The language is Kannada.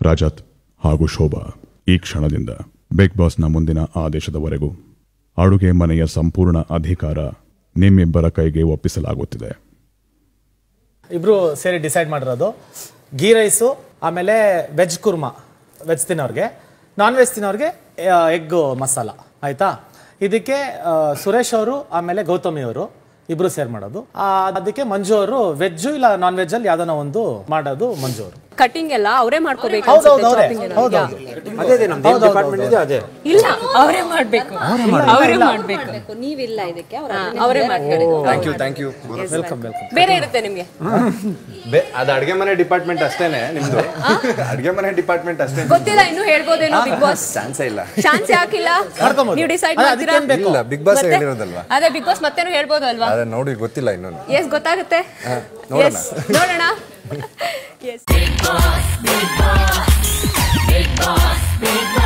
ರಜತ್ ಹಾಗೂ ಶೋಭಾ ಈ ಕ್ಷಣದಿಂದ ಬಿಗ್ ಬಾಸ್ನ ಮುಂದಿನ ಆದೇಶದವರೆಗೂ ಅಡುಗೆ ಮನೆಯ ಸಂಪೂರ್ಣ ಅಧಿಕಾರ ನಿಮ್ಮಿಬ್ಬರ ಕೈಗೆ ಒಪ್ಪಿಸಲಾಗುತ್ತಿದೆ. ಇಬ್ರು ಸೇರಿ ಡಿಸೈಡ್ ಮಾಡಿರೋದು ಗೀ ರೈಸು, ಆಮೇಲೆ ವೆಜ್ ಕುರ್ಮಾ ವೆಜ್ ತಿನ್ನೋರಿಗೆ, ನಾನ್ ವೆಜ್ ತಿನ್ನೋರಿಗೆ ಎಗ್ ಮಸಾಲ. ಆಯ್ತಾ? ಇದಕ್ಕೆ ಸುರೇಶ್ ಅವರು ಆಮೇಲೆ ಗೌತಮಿ ಅವರು ಇಬ್ರು ಸೇರ್ ಮಾಡೋದು. ಅದಕ್ಕೆ ಮಂಜು ಅವರು ವೆಜ್ ಇಲ್ಲ ನಾನ್ ವೆಜ್ ಅಲ್ಲಿ ಯಾವ್ದನ ಒಂದು ಮಾಡೋದು. ಮಂಜು ಅವರು ಕಟಿಂಗ್ ಎಲ್ಲ ಅವರೇ ಮಾಡ್ಕೋಬೇಕು. ಇಲ್ಲ ಅವರೇ ಮಾಡ್ಬೇಕು, ಅವರೇ ಮಾಡ್ಬೇಕು. ನೀವಿಲ್ಲ ಇದಕ್ಕೆ, ಅವರೇ ಮಾಡ್ತಾರೆ. Thank you. Welcome welcome. ಬೇರೆ ಇರುತ್ತೆ ನಿಮ್ಗೆ. ಅದು ಅಡ್ಗೆ ಮನೆ ಡಿಪಾರ್ಟ್ಮೆಂಟ್ ಅಷ್ಟೇನೆ ನಿಮ್ದು. ಅಡ್ಗೆ ಮನೆ ಡಿಪಾರ್ಟ್ಮೆಂಟ್ ಅಷ್ಟೇ. ಗೊತ್ತಿಲ್ಲ, ಇನ್ನು ಹೇಳ್ಬೋದೇನೋ. ಬಿಗ್ ಬಾಸ್ ಚಾನ್ಸೇ ಇಲ್ಲ. ಚಾನ್ಸ್ ಯಾಕಿಲ್ಲ? ನೀವು ಡಿಸೈಡ್ ಮಾಡ್ತೀರಾ? ಇಲ್ಲ, ಬಿಗ್ ಬಾಸ್ ಹೇಳಿರೋದಲ್ವಾ? ಅದೇ ಬಿಗ್ ಬಾಸ್ ಮತ್ತೇನು ಹೇಳ್ಬೋದು ಅಲ್ವಾ? ಅದೇ ನೋಡಿ, ಗೊತ್ತಿಲ್ಲ ಇನ್ನೊಂದು. ಎಸ್, ಗೊತ್ತಾಗುತ್ತೆ. ನೋಡೋಣ. Yes. Big Boss, Big Boss, Big Boss, Big Boss.